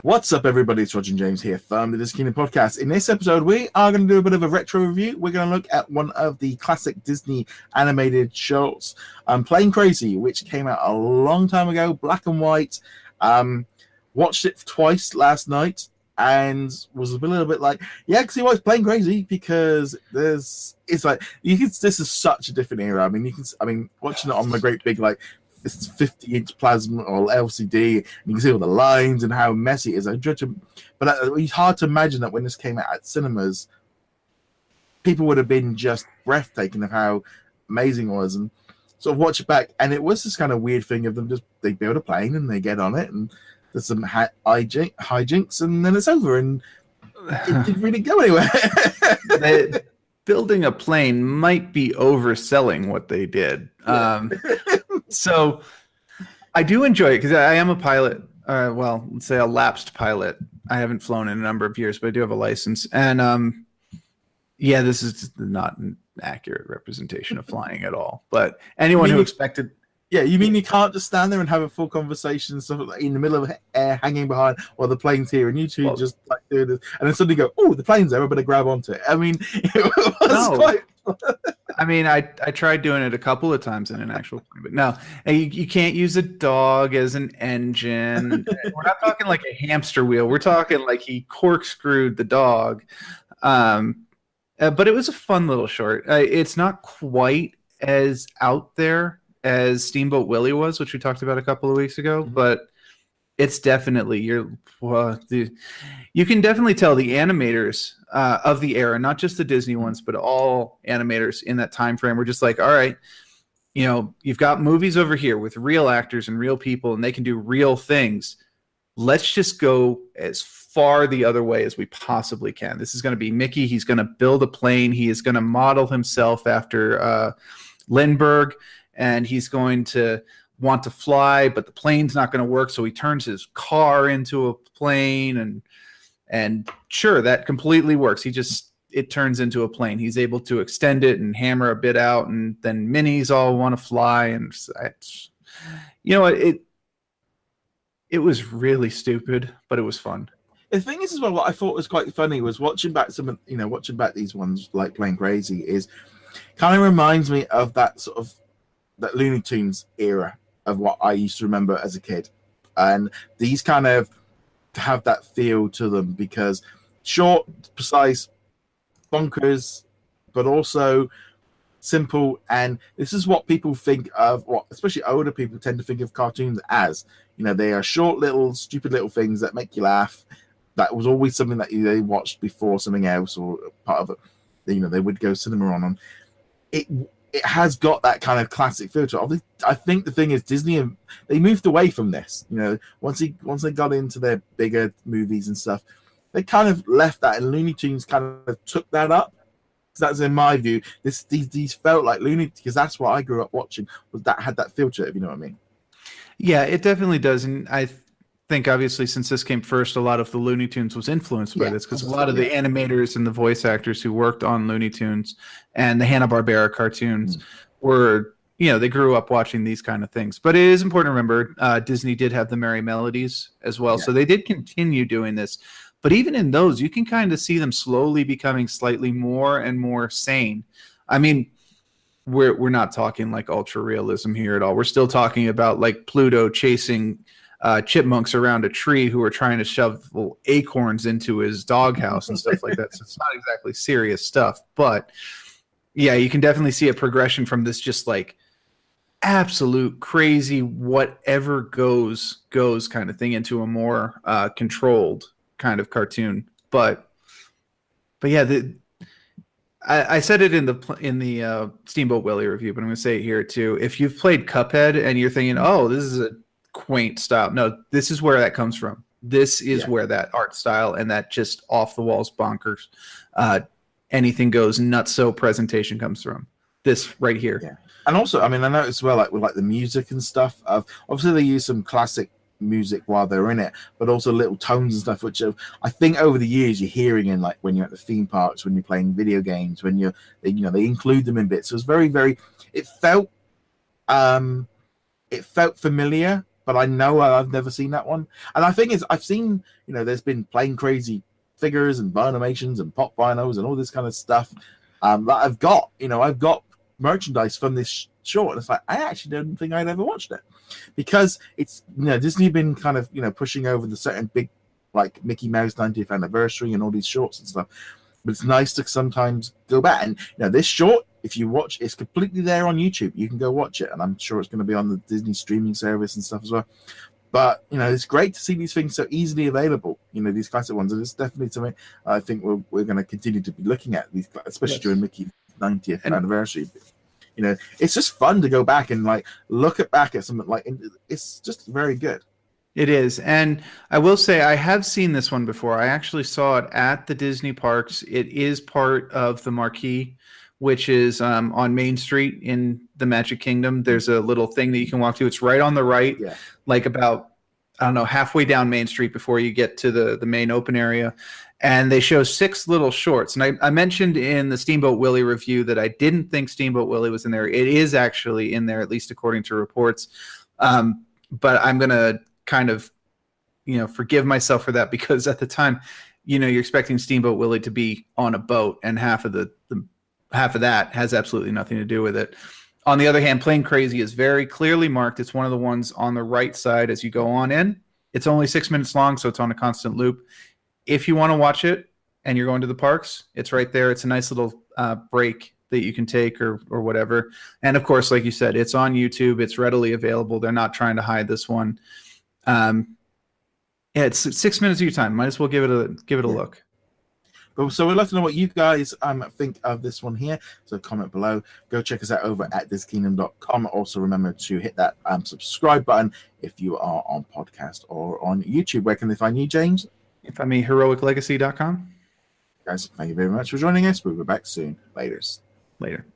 What's up, everybody? It's Roger and James here from the DisKingdom Podcast. In this episode, we are going to do a bit of a retro review. We're going to look at one of the classic Disney animated shows, Plane Crazy, which came out a long time ago, black and white. Watched it twice last night and was a little bit like, yeah, because he was Plane Crazy because this is such a different era. Watching it on my great big this 50-inch plasma or LCD, and you can see all the lines and how messy it is. But it's hard to imagine that when this came out at cinemas, people would have been just breathtaking of how amazing it was. And sort of watch it back, and it was this kind of weird thing of them they build a plane and they get on it, and there's some hijinks, and then it's over, and it didn't really go anywhere. Building a plane might be overselling what they did. So I do enjoy it because I am a pilot. Let's say a lapsed pilot. I haven't flown in a number of years, but I do have a license. And this is not an accurate representation of flying at all. But anyone who expected... Yeah, you mean you can't just stand there and have a full conversation stuff in the middle of air hanging behind while the plane's here, and you two just doing this, and then suddenly go, oh, the plane's there, I better grab onto it. I mean, it was quite... I tried doing it a couple of times in an actual plane, but no, you can't use a dog as an engine. We're not talking like a hamster wheel. We're talking like he corkscrewed the dog. But it was a fun little short. It's not quite as out there as Steamboat Willie was, which we talked about a couple of weeks ago, but it's definitely you can definitely tell the animators of the era, not just the Disney ones, but all animators in that time frame were just like, all right, you've got movies over here with real actors and real people, and they can do real things. Let's just go as far the other way as we possibly can. This is going to be Mickey. He's going to build a plane. He is going to model himself after Lindbergh, and he's going to want to fly, but the plane's not going to work, so he turns his car into a plane, and sure, that completely works. It turns into a plane. He's able to extend it and hammer a bit out, and then minis all want to fly, and it was really stupid, but it was fun. The thing is, as well, what I thought was quite funny was watching back these ones like Plane Crazy is kind of reminds me of that sort of that Looney Tunes era of what I used to remember as a kid, and these kind of have that feel to them because short, precise, bonkers, but also simple. And this is what people think of, what especially older people tend to think of cartoons as. They are short, little, stupid little things that make you laugh. That was always something that they watched before something else, or part of it. They would go cinema on it. It has got that kind of classic feel to it. I think the thing is Disney, they moved away from this. Once they got into their bigger movies and stuff, they kind of left that, and Looney Tunes kind of took that up. So that's in my view. These felt like Looney, because that's what I grew up watching. Was that had that feel to it? If you know what I mean? Yeah, it definitely does, and I think obviously since this came first, a lot of the Looney Tunes was influenced by this, because a lot of the animators and the voice actors who worked on Looney Tunes and the Hanna-Barbera cartoons were, they grew up watching these kind of things. But it is important to remember Disney did have the Merry Melodies as well, so they did continue doing this. But even in those, you can kind of see them slowly becoming slightly more and more sane. I mean, we're not talking like ultra realism here at all. We're still talking about like Pluto chasing chipmunks around a tree who are trying to shovel acorns into his doghouse and stuff like that. So it's not exactly serious stuff, but yeah, you can definitely see a progression from this just like absolute crazy whatever goes kind of thing into a more controlled kind of cartoon. But yeah, I said it in the Steamboat Willie review, but I'm going to say it here too. If you've played Cuphead and you're thinking, oh, this is a quaint style. No, this is where that comes from. This is where that art style and that just off the walls bonkers, anything goes nutso presentation comes from. This right here. Yeah. And also, I know as well, like with like the music and stuff. Obviously, they use some classic music while they're in it, but also little tones and stuff, which I think over the years you're hearing in like when you're at the theme parks, when you're playing video games, when they include them in bits. So it's very, very. It felt familiar. but I know I've never seen that one. And I think I've seen, there's been Plain Crazy figures and animations and pop vinyls and all this kind of stuff that I've got. I've got merchandise from this short, and it's like I actually don't think I'd ever watched it, because it's Disney been kind of pushing over the certain big, like Mickey Mouse 90th anniversary and all these shorts and stuff. But it's nice to sometimes go back, and this short, if you watch, it's completely there on YouTube. You can go watch it, and I'm sure it's going to be on the Disney streaming service and stuff as well. But it's great to see these things so easily available. These classic ones, and it's definitely something I think we're going to continue to be looking at these, especially during Mickey's 90th anniversary. It's just fun to go back and like look back at something like it's just very good. It is. And I will say I have seen this one before. I actually saw it at the Disney parks. It is part of the marquee, which is on Main Street in the Magic Kingdom. There's a little thing that you can walk to. It's right on the right, like about, I don't know, halfway down Main Street before you get to the main open area. And they show 6 little shorts. And I mentioned in the Steamboat Willie review that I didn't think Steamboat Willie was in there. It is actually in there, at least according to reports. But I'm going to kind of forgive myself for that, because at the time you're expecting Steamboat Willie to be on a boat, and half of that has absolutely nothing to do with it. On the other hand, Plain Crazy is very clearly marked. It's one of the ones on the right side as you go on in. It's only 6 minutes long, so it's on a constant loop. If you want to watch it and you're going to the parks, it's right there. It's a nice little break that you can take or whatever. And of course, like you said, it's on YouTube. It's readily available. They're not trying to hide this one. It's 6 minutes of your time. Might as well give it a look. So we'd love to know what you guys think of this one here. So comment below. Go check us out over at DisKingdom.com. Also remember to hit that subscribe button if you are on podcast or on YouTube. Where can they find you, James? You find me heroiclegacy.com. Guys, thank you very much for joining us. We'll be back soon. Later.